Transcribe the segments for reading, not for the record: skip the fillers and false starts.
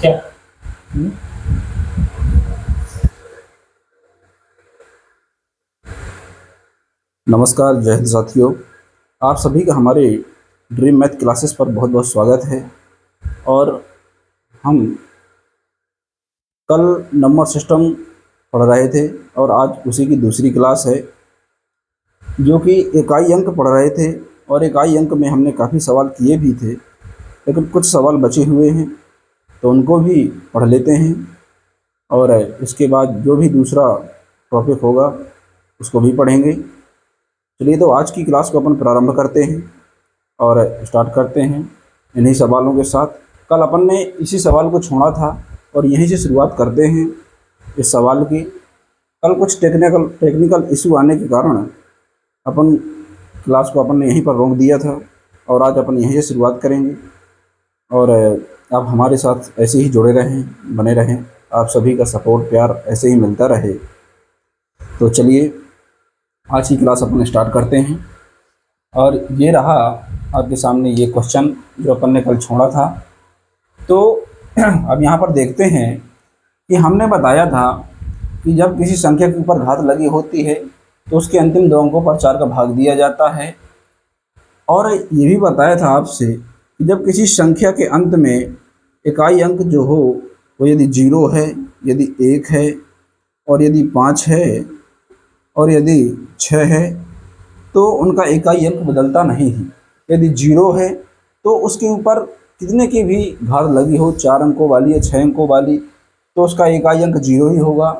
क्या? नमस्कार जय हिंद साथियों। आप सभी का हमारे ड्रीम मैथ क्लासेस पर बहुत बहुत स्वागत है। और हम कल नंबर सिस्टम पढ़ रहे थे और आज उसी की दूसरी क्लास है, जो कि इकाई अंक पढ़ रहे थे। और इकाई अंक में हमने काफ़ी सवाल किए भी थे, लेकिन कुछ सवाल बचे हुए हैं तो उनको भी पढ़ लेते हैं। और इसके बाद जो भी दूसरा टॉपिक होगा उसको भी पढ़ेंगे। चलिए, तो आज की क्लास को अपन प्रारंभ करते हैं और स्टार्ट करते हैं इन्हीं सवालों के साथ। कल अपन ने इसी सवाल को छोड़ा था और यहीं से शुरुआत करते हैं इस सवाल की। कल कुछ टेक्निकल इशू आने के कारण अपन क्लास को अपन ने यहीं पर रोक दिया था और आज अपन यहीं से शुरुआत करेंगे। और आप हमारे साथ ऐसे ही जुड़े रहें, बने रहें। आप सभी का सपोर्ट प्यार ऐसे ही मिलता रहे। तो चलिए, आज की क्लास अपन स्टार्ट करते हैं। और ये रहा आपके सामने ये क्वेश्चन जो अपन ने कल छोड़ा था। तो अब यहाँ पर देखते हैं कि हमने बताया था कि जब किसी संख्या के ऊपर घात लगी होती है तो उसके अंतिम दो अंकों पर 4 का भाग दिया जाता है। और ये भी बताया था आपसे कि जब किसी संख्या के अंत में इकाई अंक जो हो वो यदि 0 है, यदि 1 है, और यदि 5 है, और यदि 6 है, तो उनका इकाई अंक बदलता नहीं है। यदि 0 है तो उसके ऊपर कितने की भी घात लगी हो, 4 अंकों वाली या 6 अंकों वाली, तो उसका इकाई अंक 0 ही होगा।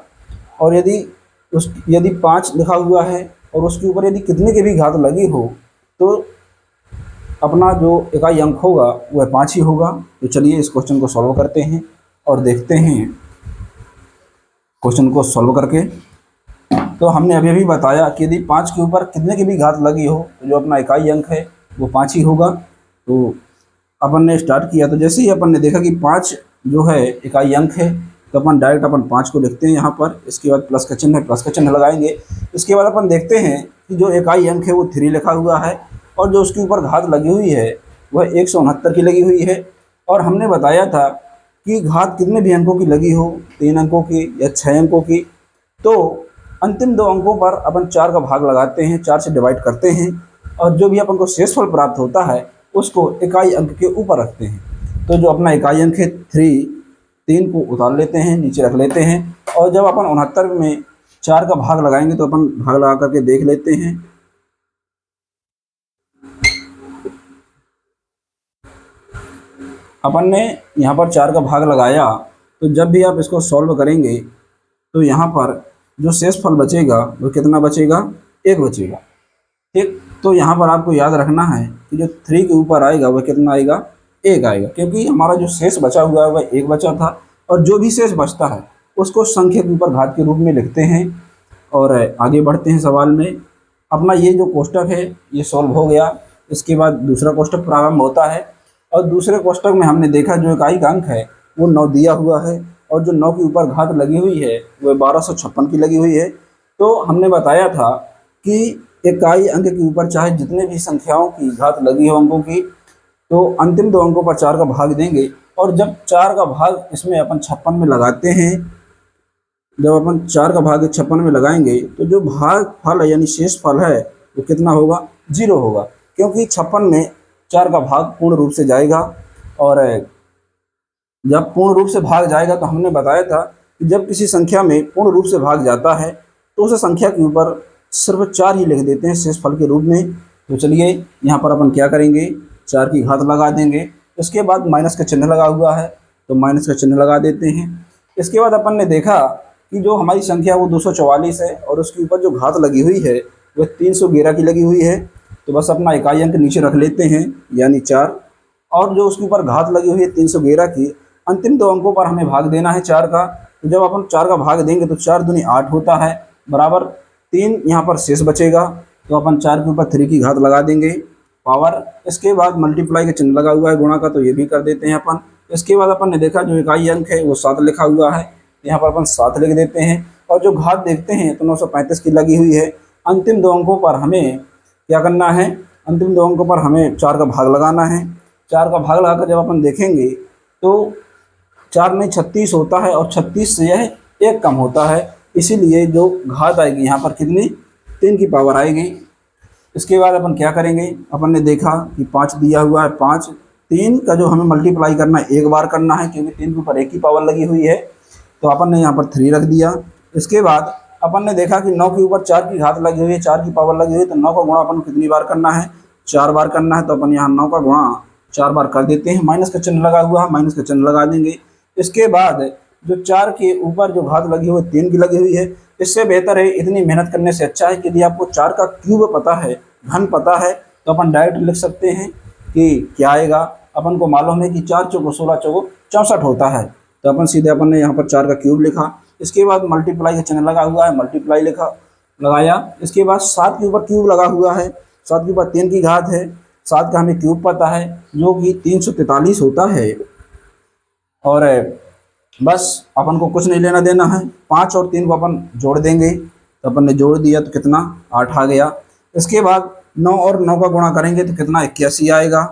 और यदि 5 लिखा हुआ है और उसके ऊपर यदि कितने की भी घात लगी हो तो अपना जो इकाई अंक होगा वह 5 ही होगा। तो चलिए इस क्वेश्चन को सॉल्व करते हैं और देखते हैं क्वेश्चन को सॉल्व करके। तो हमने अभी अभी बताया कि यदि 5 के ऊपर कितने की भी घात लगी हो तो जो अपना इकाई अंक है वो 5 ही होगा। तो अपन ने स्टार्ट किया, तो जैसे ही अपन ने देखा कि 5 जो है इकाई अंक है, तो अपन डायरेक्ट अपन 5 को लिखते हैं यहाँ पर। इसके बाद प्लस का चिन्ह है, प्लस का चिन्ह लगाएंगे। इसके बाद अपन देखते हैं कि जो इकाई अंक है वो 3 लिखा हुआ है और जो उसके ऊपर घात लगी हुई है वह 169 की लगी हुई है। और हमने बताया था कि घात कितने भी अंकों की लगी हो, 3 अंकों की या 6 अंकों की, तो अंतिम दो अंकों पर अपन 4 का भाग लगाते हैं, 4 से डिवाइड करते हैं और जो भी अपन को शेषफल प्राप्त होता है उसको इकाई अंक के ऊपर रखते हैं। तो जो अपना इकाई अंक है 3 को उतार लेते हैं, नीचे रख लेते हैं। और जब अपन 69 में 4 का भाग लगाएंगे तो अपन भाग लगा करके देख लेते हैं। अपन ने यहाँ पर 4 का भाग लगाया, तो जब भी आप इसको सॉल्व करेंगे तो यहाँ पर जो शेषफल बचेगा वो कितना बचेगा, 1 बचेगा। ठीक, तो यहाँ पर आपको याद रखना है कि जो 3 के ऊपर आएगा वह कितना आएगा, 1 आएगा, क्योंकि हमारा जो शेष बचा हुआ है वह 1 बचा था। और जो भी शेष बचता है उसको संख्या के ऊपर घात के रूप में लिखते हैं। और आगे बढ़ते हैं सवाल में। अपना ये जो कोष्टक है ये सॉल्व हो गया। इसके बाद दूसरा कोष्टक प्रारंभ होता है और दूसरे कोष्टक में हमने देखा जो इकाई का अंक है वो 9 दिया हुआ है और जो 9 के ऊपर घात लगी हुई है वह 1256 की लगी हुई है। तो हमने बताया था कि इकाई अंक के ऊपर चाहे जितने भी संख्याओं की घात लगी हो अंकों की, तो अंतिम दो अंकों पर 4 का भाग देंगे। और जब 4 का भाग इसमें अपन 56 में लगाते हैं, जब अपन 4 का भाग 56 में लगाएंगे तो जो भाग फल है यानी शेष फल है वो कितना होगा, 0 होगा, क्योंकि 56 में 4 का भाग पूर्ण रूप से जाएगा। और जब पूर्ण रूप से भाग जाएगा तो हमने बताया था कि जब किसी संख्या में पूर्ण रूप से भाग जाता है तो उस संख्या के ऊपर सिर्फ 4 ही लिख देते हैं शेष फल के रूप में। तो चलिए यहाँ पर अपन क्या करेंगे, 4 की घात लगा देंगे। इसके बाद माइनस का चिन्ह लगा हुआ है तो माइनस का चिन्ह लगा देते हैं। इसके बाद अपन ने देखा कि जो हमारी संख्या वो 244 है और उसके ऊपर जो घात लगी हुई है वह 311 की लगी हुई है। तो बस अपना इकाई अंक नीचे रख लेते हैं यानी 4, और जो उसके ऊपर घात लगी हुई है 311 की, अंतिम दो अंकों पर हमें भाग देना है 4 का। तो जब अपन 4 का भाग देंगे तो 4 दूनी 8 होता है, बराबर 3 यहाँ पर शेष बचेगा। तो अपन 4 के ऊपर 3 की घात लगा देंगे, पावर। इसके बाद मल्टीप्लाई का चिन्ह लगा हुआ है गुणा का, तो ये भी कर देते हैं अपन। इसके बाद अपन ने देखा जो इकाई अंक है वो 7 लिखा हुआ है, यहाँ पर अपन 7 लिख देते हैं। और जो घात देखते हैं तो 935 की लगी हुई है। अंतिम दो अंकों पर हमें क्या करना है, अंतिम दो अंकों पर हमें 4 का भाग लगाना है। 4 का भाग लगाकर जब अपन देखेंगे तो 4 नहीं 36 होता है और 36 से यह 1 कम होता है, इसीलिए जो घात आएगी यहाँ पर कितनी 3 की पावर आएगी। इसके बाद अपन क्या करेंगे, अपन ने देखा कि 5 दिया हुआ है, 5 3 का जो हमें मल्टीप्लाई करना है एक बार करना है, क्योंकि 3 के ऊपर 1 की पावर लगी हुई है, तो अपन ने यहाँ पर 3 रख दिया। इसके बाद अपन ने देखा कि 9 के ऊपर 4 की घात लगी हुई है, 4 की पावर लगी हुई है, तो 9 का गुणा अपन को कितनी बार करना है, 4 बार करना है। तो अपन यहाँ 9 का गुणा 4 बार कर देते हैं, माइनस का चिन्ह लगा हुआ है, माइनस का चिन्ह लगा देंगे। इसके बाद जो 4 के ऊपर जो घात लगी हुई है 3 की लगी हुई है, इससे बेहतर है, इतनी मेहनत करने से अच्छा है कि यदि आपको 4 का क्यूब पता है, घन पता है, तो अपन डायरेक्ट लिख सकते हैं कि क्या आएगा। अपन को मालूम है कि 4 चौको 16 चौको 64 होता है, तो अपन सीधे अपन ने यहाँ पर 4 का क्यूब लिखा। इसके बाद मल्टीप्लाई का चिन्ह लगा हुआ है, मल्टीप्लाई लगाया। इसके बाद 7 के ऊपर क्यूब लगा हुआ है, 7 के ऊपर 3 की घात है, 7 का हमें क्यूब पता है जो कि 343 होता है। और बस अपन को कुछ नहीं लेना देना है, 5 और 3 को अपन जोड़ देंगे, तो अपन ने जोड़ दिया तो कितना 8 आ गया। इसके बाद 9 और 9 का गुणा करेंगे तो कितना 81 आएगा।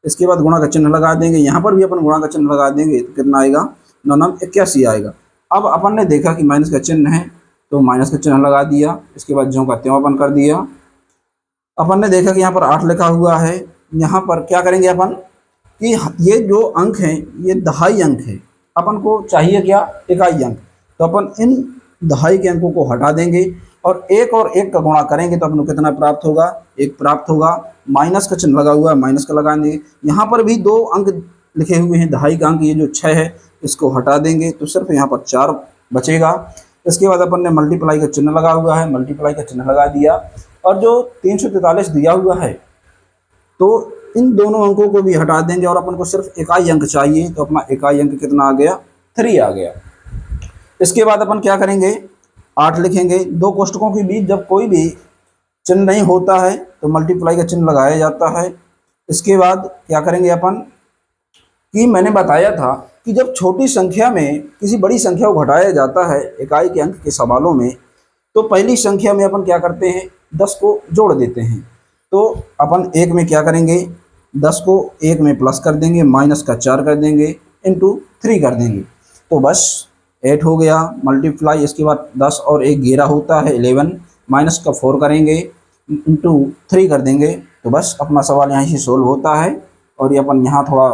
इसके बाद गुणा का चिन्ह लगा देंगे, यहाँ पर भी अपन गुणा का चिन्ह लगा देंगे तो कितना आएगा 9 9 81 आएगा। अब अपन ने देखा कि माइनस का चिन्ह है, तो माइनस का चिन्ह लगा दिया। इसके बाद ज्यों का त्यों अपन कर दिया। अपन ने देखा कि यहाँ पर 8 लिखा हुआ है, यहाँ पर क्या करेंगे अपन कि ये जो अंक हैं ये दहाई अंक है, अपन को चाहिए क्या इकाई अंक, तो अपन इन दहाई के अंकों को हटा देंगे और 1 और 1 का गुणा करेंगे तो अपन को कितना प्राप्त होगा, 1 प्राप्त होगा। माइनस का चिन्ह लगा हुआ है, माइनस का लगा देंगे। यहाँ पर भी 2 अंक लिखे हुए हैं दहाई का अंक, ये जो 6 है इसको हटा देंगे तो सिर्फ यहाँ पर 4 बचेगा। इसके बाद अपन ने मल्टीप्लाई का चिन्ह लगा हुआ है, मल्टीप्लाई का चिन्ह लगा दिया। और जो 343 दिया हुआ है तो इन दोनों अंकों को भी हटा देंगे और अपन को सिर्फ इकाई अंक चाहिए, तो अपना इकाई अंक कितना आ गया 3 आ गया। इसके बाद अपन क्या करेंगे 8 लिखेंगे। 2 कोष्टकों के बीच जब कोई भी चिन्ह नहीं होता है तो मल्टीप्लाई का चिन्ह लगाया जाता है। इसके बाद क्या करेंगे अपन कि मैंने बताया था कि जब छोटी संख्या में किसी बड़ी संख्या को घटाया जाता है इकाई के अंक के सवालों में, तो पहली संख्या में अपन क्या करते हैं 10 को जोड़ देते हैं। तो अपन 1 में क्या करेंगे 10 को 1 में प्लस कर देंगे, माइनस का 4 कर देंगे, इंटू 3 कर देंगे, तो बस 8 हो गया मल्टीप्लाई। इसके बाद 10 और 1 11 होता है 11, माइनस का 4 करेंगे, इंटू 3 कर देंगे, तो बस अपना सवाल यहाँ से सोल्व होता है। और ये अपन यहाँ थोड़ा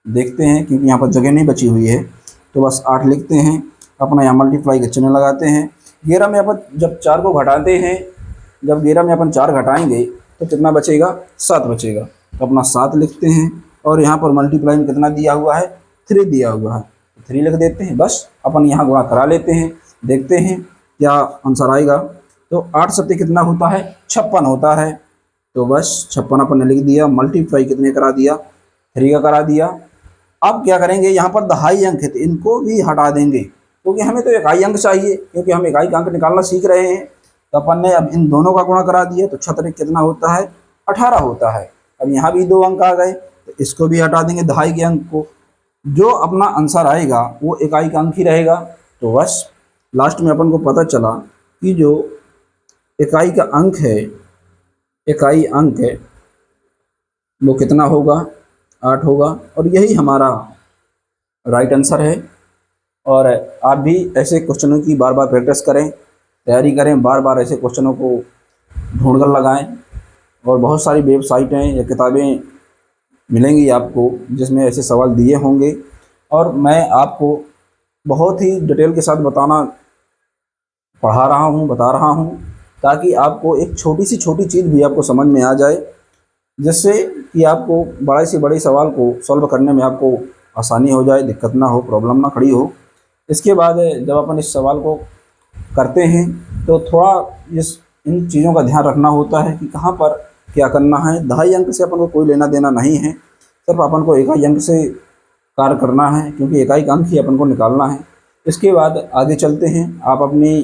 देखते हैं क्योंकि यहाँ पर जगह नहीं बची हुई है, तो बस 8 लिखते हैं, अपना यहाँ मल्टीप्लाई का चिन्ह लगाते हैं। 11 में अपन जब 4 को घटाते हैं, जब 11 में अपन 4 घटाएंगे तो कितना बचेगा 7 बचेगा, तो अपना 7 लिखते हैं। और यहाँ पर मल्टीप्लाई में कितना दिया हुआ है 3 दिया हुआ है, तो 3 लिख देते हैं। बस अपन यहाँ गुणा करा लेते हैं, देखते हैं क्या आंसर आएगा। तो 8 सत्ते कितना होता है 56 होता है, तो बस 56 अपन ने लिख दिया। मल्टीप्लाई कितने करा दिया 3 का करा दिया। अब क्या करेंगे यहाँ पर दहाई अंक है तो इनको भी हटा देंगे, क्योंकि हमें तो इकाई अंक चाहिए, क्योंकि हम इकाई का अंक निकालना सीख रहे हैं। तो अपन ने अब इन दोनों का गुणा करा दिया, तो 6 कितना होता है 18 होता है। अब यहाँ भी 2 अंक आ गए तो इसको भी हटा देंगे दहाई के अंक को। जो अपना आंसर आएगा वो इकाई का अंक ही रहेगा। तो बस लास्ट में अपन को पता चला कि जो इकाई का अंक है, इकाई अंक है वो कितना होगा 8 होगा, और यही हमारा राइट आंसर है। और आप भी ऐसे क्वेश्चनों की बार बार प्रैक्टिस करें, तैयारी करें, बार बार ऐसे क्वेश्चनों को ढूंढ कर लगाएँ। और बहुत सारी वेबसाइटें या किताबें मिलेंगी आपको जिसमें ऐसे सवाल दिए होंगे, और मैं आपको बहुत ही डिटेल के साथ बता रहा हूँ ताकि आपको एक छोटी सी छोटी चीज़ भी आपको समझ में आ जाए, जिससे कि आपको बड़े से बड़े सवाल को सॉल्व करने में आपको आसानी हो जाए, दिक्कत ना हो, प्रॉब्लम ना खड़ी हो। इसके बाद जब अपन इस सवाल को करते हैं तो थोड़ा इन चीज़ों का ध्यान रखना होता है कि कहाँ पर क्या करना है। दहाई अंक से अपन को कोई लेना देना नहीं है, सिर्फ अपन को इकाई अंक से कार्य करना है, क्योंकि इकाई का अंक ही अपन को निकालना है। इसके बाद आगे चलते हैं। आप अपनी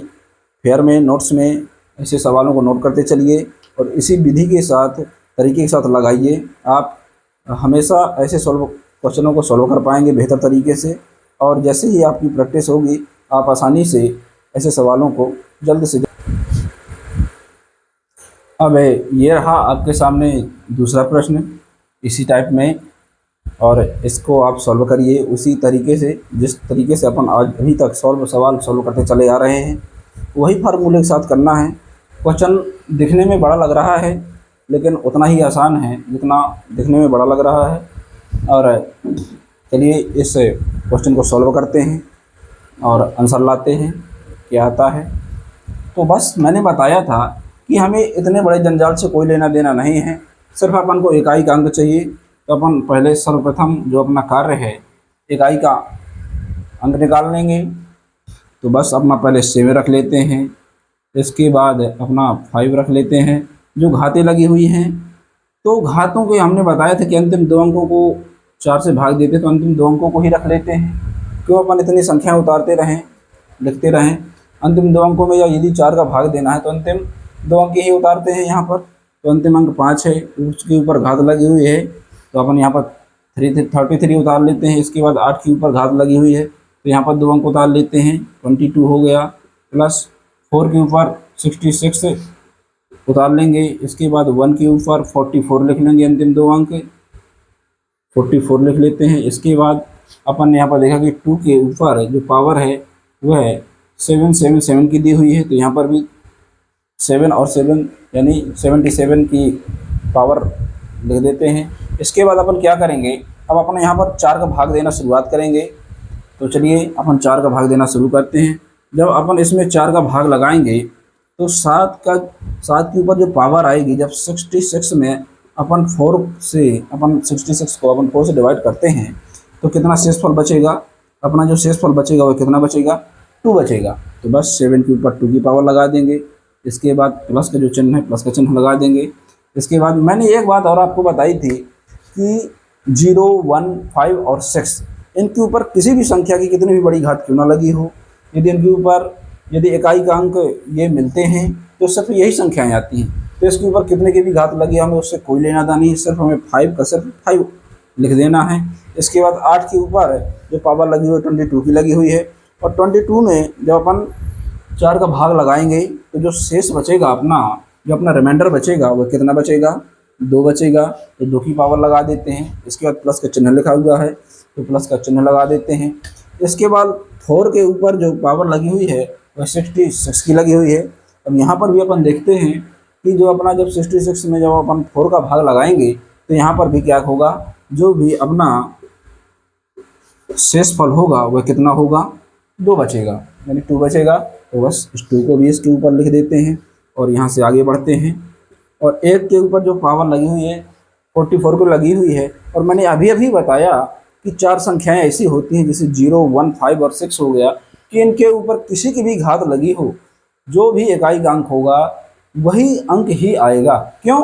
फेयर में नोट्स में ऐसे सवालों को नोट करते चलिए और इसी विधि के साथ तरीके के साथ लगाइए। आप हमेशा ऐसे क्वेश्चनों को सॉल्व कर पाएंगे बेहतर तरीके से, और जैसे ही आपकी प्रैक्टिस होगी आप आसानी से ऐसे सवालों को जल्द से जल्द। अब ये रहा आपके सामने दूसरा प्रश्न इसी टाइप में। और इसको आप सॉल्व करिए उसी तरीके से जिस तरीके से अपन आज अभी तक सवाल सॉल्व करते चले आ रहे हैं, वही फार्मूले के साथ करना है। क्वेश्चन दिखने में बड़ा लग रहा है लेकिन उतना ही आसान है जितना दिखने में बड़ा लग रहा है। और चलिए इस क्वेश्चन को सॉल्व करते हैं और आंसर लाते हैं क्या आता है। तो बस मैंने बताया था कि हमें इतने बड़े जंजाल से कोई लेना देना नहीं है, सिर्फ अपन को इकाई का अंक चाहिए। तो अपन पहले सर्वप्रथम जो अपना कार्य है इकाई का अंक निकाल लेंगे। तो बस अपना पहले 7 रख लेते हैं, इसके बाद अपना 5 रख लेते हैं। जो घातें लगी हुई हैं तो घातों के हमने बताया था कि अंतिम 2 अंकों को 4 से भाग देते, तो अंतिम 2 अंकों को ही रख लेते हैं। क्यों अपन इतनी संख्या उतारते रहें, लिखते रहें। अंतिम 2 अंकों में या यदि 4 का भाग देना है तो अंतिम 2 अंक ही उतारते हैं यहाँ पर। तो अंतिम अंक 5 है, उसके ऊपर घात लगी हुई है तो अपन यहाँ पर 33 उतार लेते हैं। इसके बाद 8 के ऊपर घात लगी हुई है तो यहाँ पर 2 अंक उतार लेते हैं, 22 हो गया। प्लस 4 के ऊपर 66 उतार लेंगे। इसके बाद 1 के ऊपर 44 लिख लेंगे, अंतिम 2 अंक 44 लिख लेते हैं। इसके बाद अपन ने यहाँ पर देखा कि 2 के ऊपर जो पावर है वह 777 की दी हुई है, तो यहाँ पर भी 7 और 7 यानी 77 की पावर लिख देते हैं। इसके बाद अपन क्या करेंगे, अब अपन यहाँ पर 4 का भाग देना शुरुआत करेंगे। तो चलिए अपन 4 का भाग देना शुरू करते हैं। जब अपन इसमें 4 का भाग लगाएंगे तो 7 के ऊपर जो पावर आएगी, जब 66 में अपन 4 से अपन 66 को अपन 4 से डिवाइड करते हैं तो कितना शेषफल बचेगा, अपना जो शेषफल बचेगा वो कितना बचेगा, 2 बचेगा। तो बस 7 के ऊपर 2 की पावर लगा देंगे। इसके बाद प्लस का जो चिन्ह है प्लस का चिन्ह लगा देंगे। इसके बाद मैंने एक बात और आपको बताई थी कि 0, 1, 5 और 6 इनके ऊपर किसी भी संख्या की कितनी भी बड़ी घात क्यों ना लगी हो, यदि इनके ऊपर यदि इकाई का अंक ये मिलते हैं तो सिर्फ यही संख्याएं आती हैं। तो इसके ऊपर कितने की भी घात लगी हमें उससे कोई लेना देना नहीं, सिर्फ हमें 5 का सिर्फ 5 लिख देना है। इसके बाद 8 के ऊपर जो पावर लगी हुई है 22 की लगी हुई है, और 22 में जब अपन 4 का भाग लगाएंगे तो जो शेष बचेगा अपना, जो अपना रिमाइंडर बचेगा वो कितना बचेगा, 2 बचेगा। तो 2 की पावर लगा देते हैं। इसके बाद प्लस का चिन्ह लिखा हुआ है तो प्लस का चिन्ह लगा देते हैं। इसके बाद 4 के ऊपर जो पावर लगी हुई है वह 66 की लगी हुई है। अब यहाँ पर भी अपन देखते हैं कि जो अपना जब 66 में जब अपन 4 का भाग लगाएंगे तो यहाँ पर भी क्या होगा, जो भी अपना शेषफल होगा वह कितना होगा, 2 बचेगा, यानी 2 बचेगा। तो बस इस 2 को भी इसके ऊपर लिख देते हैं और यहाँ से आगे बढ़ते हैं। और 8 के ऊपर जो पावर लगी हुई है 44 को लगी हुई है। और मैंने अभी अभी बताया कि 4 संख्याएं ऐसी होती हैं जैसे 0, 1, 5 और 6 हो गया कि इनके ऊपर किसी की भी घात लगी हो, जो भी इकाई का अंक होगा वही अंक ही आएगा। क्यों?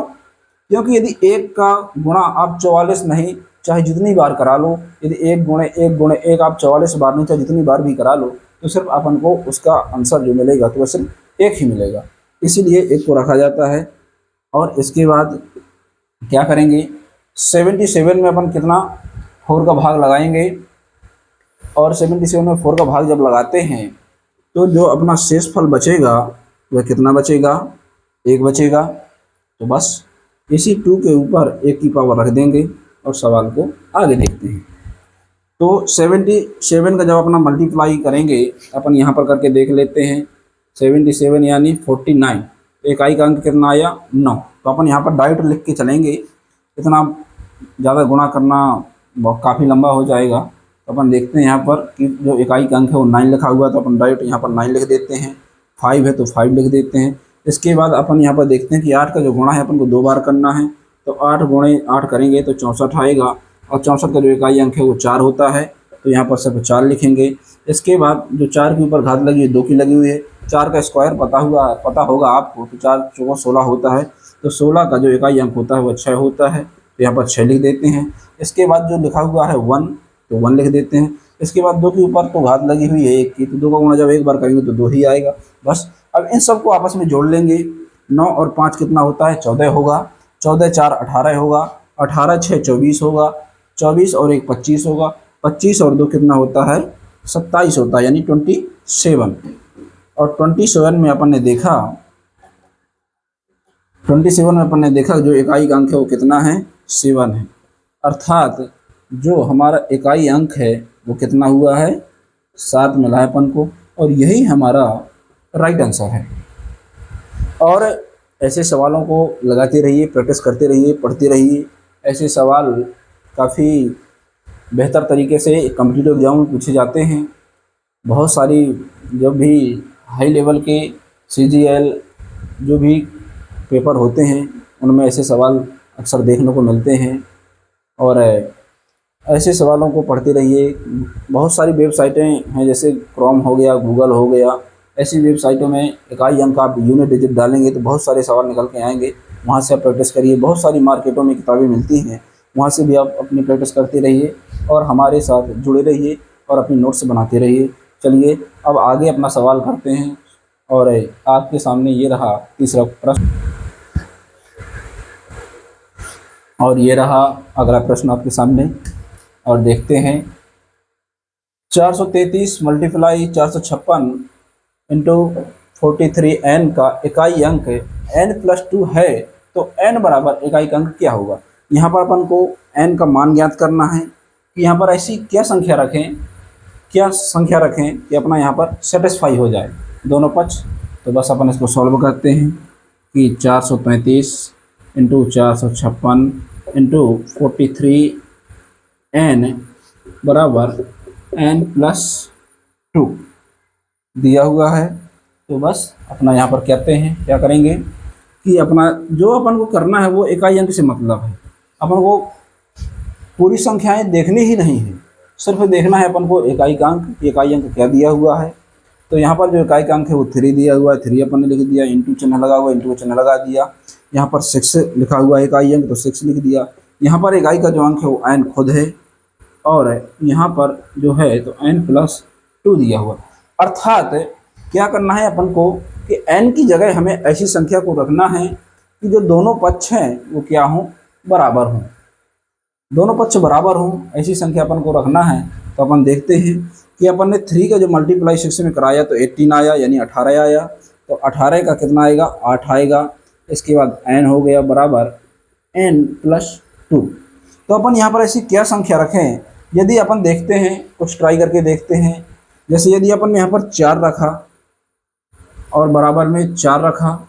क्योंकि यदि 1 का गुणा आप 44 नहीं चाहे जितनी बार करा लो, यदि 1 गुणे 1 गुणे 1 आप 44 बार नहीं चाहे जितनी बार भी करा लो तो सिर्फ अपन को उसका आंसर जो मिलेगा तो वह सिर्फ 1 ही मिलेगा, इसीलिए 1 को रखा जाता है। और इसके बाद क्या करेंगे, 77 में अपन कितना 4 का भाग लगाएंगे, और 77 में 4 का भाग जब लगाते हैं तो जो अपना शेषफल बचेगा वह कितना बचेगा, 1 बचेगा। तो बस इसी 2 के ऊपर 1 की पावर रख देंगे और सवाल को आगे देखते हैं। तो 77 का जब अपना मल्टीप्लाई करेंगे अपन यहाँ पर करके देख लेते हैं। 77 यानी 49, इकाई का अंक कितना आया, 9। तो अपन यहाँ पर डायरेक्ट लिख के चलेंगे, इतना ज़्यादा गुणा करना काफ़ी लंबा हो जाएगा। तो अपन देखते हैं यहाँ पर कि जो इकाई का अंक है वो 9 लिखा हुआ है, तो अपन डायरेक्ट यहाँ पर 9 लिख देते हैं। 5 है तो 5 लिख देते हैं। इसके बाद अपन यहाँ पर देखते हैं कि 8 का जो गुणा है अपन को 2 बार करना है, तो 8 गुणे 8 करेंगे तो 64 आएगा, और 64 का जो इकाई अंक है वो 4 होता है, तो यहाँ पर सिर्फ 4 लिखेंगे। इसके बाद जो 4 के ऊपर घात लगी है 2 की लगी हुई है, 4 का स्क्वायर पता होगा आपको, तो 4 चौको 16 होता है, तो 16 का जो इकाई अंक होता है वह 6 होता है, तो यहाँ पर 6 लिख देते हैं। इसके बाद जो लिखा हुआ है 1, तो 1 लिख देते हैं। इसके बाद 2 के ऊपर तो घात लगी हुई है 1 की, तो 2 का गुणा जब 1 बार करेंगे तो 2 ही आएगा। बस अब इन सबको आपस में जोड़ लेंगे। 9 और 5 कितना होता है, 14 होगा। 14 4 18 होगा। 18 6 24 होगा। 24 और 1 25 होगा। 25 और 2 कितना होता है, 27 होता है, यानी 27। और 27 में अपन ने देखा 27 में अपन ने देखा जो इकाई का अंक है वो कितना है, 7 है। अर्थात जो हमारा इकाई अंक है वो कितना हुआ है, 7 मिला है अपन को, और यही हमारा राइट आंसर है। और ऐसे सवालों को लगाते रहिए, प्रैक्टिस करते रहिए, पढ़ते रहिए। ऐसे सवाल काफ़ी बेहतर तरीके से कॉम्पिटिटिव एग्जाम में पूछे जाते हैं। बहुत सारी जब भी हाई लेवल के CGL जो भी पेपर होते हैं उनमें ऐसे सवाल अक्सर देखने को मिलते हैं। और ऐसे सवालों को पढ़ते रहिए। बहुत सारी वेबसाइटें हैं, जैसे क्रोम हो गया, गूगल हो गया। ऐसी वेबसाइटों में इकाई अंक आप यूनिट डिजिट डालेंगे तो बहुत सारे सवाल निकल के आएंगे। वहाँ से आप प्रैक्टिस करिए। बहुत सारी मार्केटों में किताबें मिलती हैं, वहाँ से भी आप अपनी प्रैक्टिस करते रहिए और हमारे साथ जुड़े रहिए और अपनी नोट्स बनाते रहिए। चलिए अब आगे अपना सवाल करते हैं। और आपके सामने ये रहा तीसरा प्रश्न, और ये रहा अगला प्रश्न आपके सामने। और देखते हैं, 433 मल्टीप्लाई 456 इंटू 43n का इकाई अंक n+2 है, तो n बराबर इकाई अंक क्या होगा। यहाँ पर अपन को n का मान ज्ञात करना है कि यहाँ पर ऐसी क्या संख्या रखें कि अपना यहाँ पर सेटिस्फाई हो जाए दोनों पक्ष। तो बस अपन इसको सॉल्व करते हैं कि 433 इंटू 456 इंटू 43n बराबर n+2 दिया हुआ है। तो बस अपना यहाँ पर कहते हैं, क्या करेंगे कि अपना जो अपन को करना है वो इकाई अंक से मतलब है। अपन को पूरी संख्याएं देखनी ही नहीं है, सिर्फ देखना है अपन को इकाई अंक क्या दिया हुआ है। तो यहाँ पर जो इकाई का अंक है वो 3 दिया हुआ है, 3 अपन ने लिख दिया, इंटू चिन्ह लगा हुआ, इंटू का चिन्ह लगा दिया। यहाँ पर 6 लिखा हुआ है इकाई अंक, तो 6 लिख दिया। यहाँ पर इकाई का जो अंक है वो n खुद है, और यहाँ पर जो है तो n+2 दिया हुआ। अर्थात क्या करना है अपन को कि n की जगह हमें ऐसी संख्या को रखना है कि जो दोनों पक्ष हैं वो क्या हों, बराबर हों। दोनों पक्ष बराबर हों ऐसी संख्या अपन को रखना है। तो अपन देखते हैं कि अपन ने 3 का जो मल्टीप्लाई 6 में कराया तो 18 आया, यानी 18 आया। तो 18 का कितना आएगा, 8 आएगा। इसके बाद n हो गया बराबर n+2। तो अपन यहाँ पर ऐसी क्या संख्या रखें, यदि अपन देखते हैं, कुछ ट्राई करके देखते हैं। जैसे यदि अपन ने यहाँ पर 4 रखा और बराबर में 4 रखा,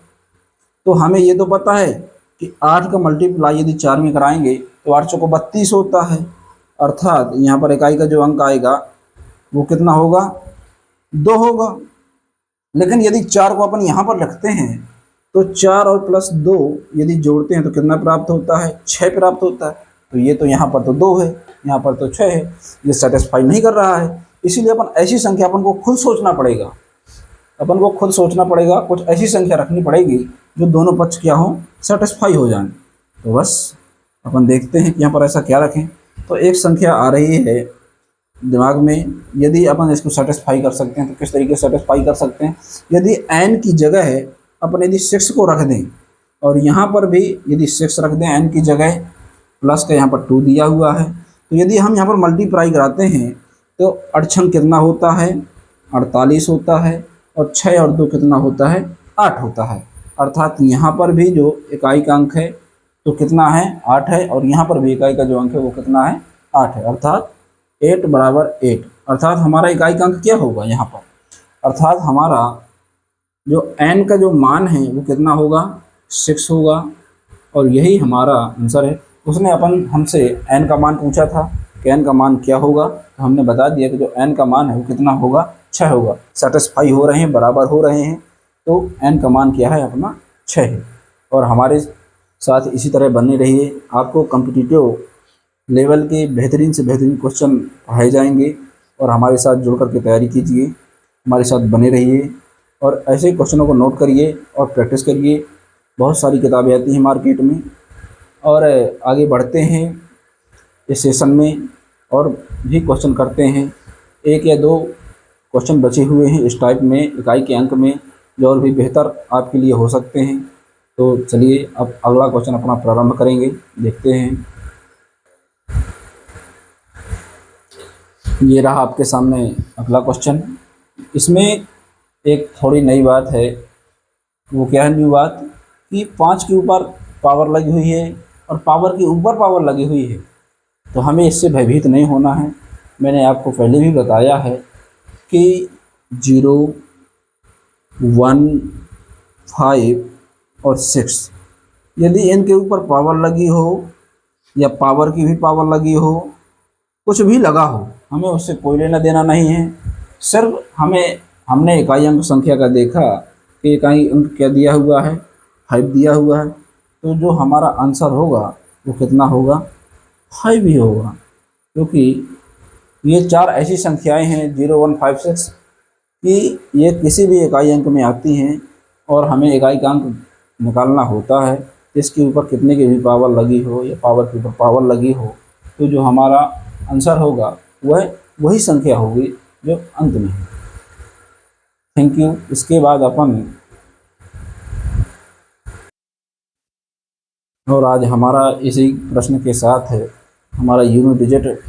तो हमें ये तो पता है कि 8 का मल्टीप्लाई यदि 4 में कराएंगे तो 8 चौको 32 होता है। अर्थात यहाँ पर इकाई का जो अंक आएगा वो कितना होगा, 2 होगा। लेकिन यदि 4 को अपन यहाँ पर रखते हैं तो 4 और +2 यदि जोड़ते हैं तो कितना प्राप्त होता है, 6 प्राप्त होता है। तो ये तो यहाँ पर तो 2 है, यहाँ पर तो 6 है, ये सेटिस्फाई नहीं कर रहा है। इसीलिए अपन ऐसी संख्या अपन को खुद सोचना पड़ेगा, कुछ ऐसी संख्या रखनी पड़ेगी जो दोनों पक्ष क्या हो, सेटिस्फाई हो जाए। तो बस अपन देखते हैं कि यहाँ पर ऐसा क्या रखें। तो एक संख्या आ रही है दिमाग में, यदि अपन इसको सेटिस्फाई कर सकते हैं तो किस तरीके से सेटिस्फाई कर सकते हैं। यदि n की जगह है अपन यदि 6 को रख दें, और यहाँ पर भी यदि 6 रख दें n की जगह, प्लस का यहाँ पर 2 दिया हुआ है। तो यदि हम यहाँ पर मल्टीप्लाई कराते हैं तो 8 कितना होता है, 48 होता है, और 6 और 2 कितना होता है, 8 होता है। अर्थात यहाँ पर भी जो इकाई का अंक है तो कितना है, 8 है, और यहाँ पर भी इकाई का जो अंक है वो कितना है, 8 है। अर्थात 8 बराबर 8। अर्थात हमारा इकाई का अंक क्या होगा यहाँ पर, अर्थात हमारा जो n का जो मान है वो कितना होगा, 6 होगा। और यही हमारा आंसर है। उसने हमसे n का मान पूछा था कि n का मान क्या होगा, तो हमने बता दिया कि जो n का मान है वो कितना होगा, 6 होगा। सेटिस्फाई हो रहे हैं, बराबर हो रहे हैं, तो n का मान क्या है, अपना 6 है। और हमारे साथ इसी तरह बने रहिए। आपको कॉम्पिटिटिव लेवल के बेहतरीन से बेहतरीन क्वेश्चन पढ़ाए जाएंगे, और हमारे साथ जुड़ करके तैयारी कीजिए, हमारे साथ बने रहिए और ऐसे क्वेश्चनों को नोट करिए और प्रैक्टिस करिए। बहुत सारी किताबें आती हैं मार्केट में। और आगे बढ़ते हैं इस सेशन में और भी क्वेश्चन करते हैं। 1 या 2 क्वेश्चन बचे हुए हैं इस टाइप में, इकाई के अंक में, जो और भी बेहतर आपके लिए हो सकते हैं। तो चलिए अब अगला क्वेश्चन अपना प्रारंभ करेंगे, देखते हैं। ये रहा आपके सामने अगला क्वेश्चन। इसमें एक थोड़ी नई बात है। वो क्या है न्यू बात, कि 5 के ऊपर पावर लगी हुई है और पावर के ऊपर पावर लगी हुई है। तो हमें इससे भयभीत नहीं होना है। मैंने आपको पहले भी बताया है कि 0, 1, 5 और 6 यदि इनके ऊपर पावर लगी हो या पावर की भी पावर लगी हो, कुछ भी लगा हो, हमें उससे कोई लेना देना नहीं है। सिर्फ हमने इकाई अंक संख्या का देखा कि इकाई अंक क्या दिया हुआ है, 5 दिया हुआ है, तो जो हमारा आंसर होगा वो कितना होगा, 5 ही होगा। क्योंकि ये 4 ऐसी संख्याएं हैं 0, 1, 5, 6 कि ये किसी भी इकाई अंक में आती हैं और हमें इकाई का अंक निकालना होता है। इसके ऊपर कितने की भी पावर लगी हो या पावर के ऊपर पावर लगी हो, तो जो हमारा आंसर होगा वह वही संख्या होगी जो अंत में है। Thank you. इसके बाद अपन और आज हमारा इसी प्रश्न के साथ है हमारा यूनिट डिजिट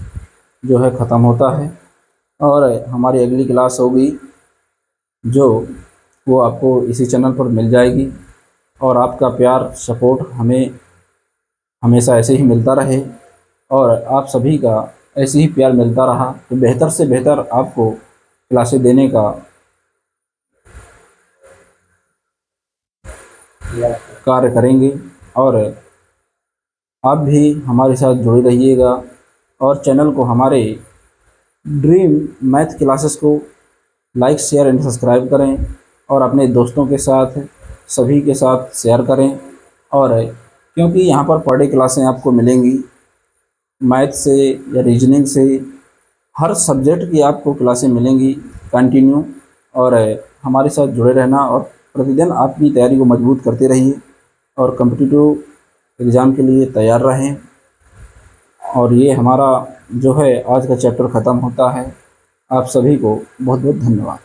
जो है ख़त्म होता है और हमारी अगली क्लास होगी जो वो आपको इसी चैनल पर मिल जाएगी। और आपका प्यार सपोर्ट हमें हमेशा ऐसे ही मिलता रहे और आप सभी का ऐसे ही प्यार मिलता रहा तो बेहतर से बेहतर आपको क्लासेस देने का कार्य करेंगे। और आप भी हमारे साथ जुड़े रहिएगा और चैनल को हमारे ड्रीम मैथ क्लासेस को लाइक, शेयर एंड सब्सक्राइब करें और अपने दोस्तों के साथ सभी के साथ शेयर करें। और क्योंकि यहाँ पर डे क्लासें आपको मिलेंगी मैथ से या रीजनिंग से, हर सब्जेक्ट की आपको क्लासें मिलेंगी कंटिन्यू। और हमारे साथ जुड़े रहना और प्रतिदिन अपनी तैयारी को मजबूत करते रहिए और कॉम्पिटिटिव एग्ज़ाम के लिए तैयार रहें। और ये हमारा जो है आज का चैप्टर ख़त्म होता है। आप सभी को बहुत बहुत धन्यवाद।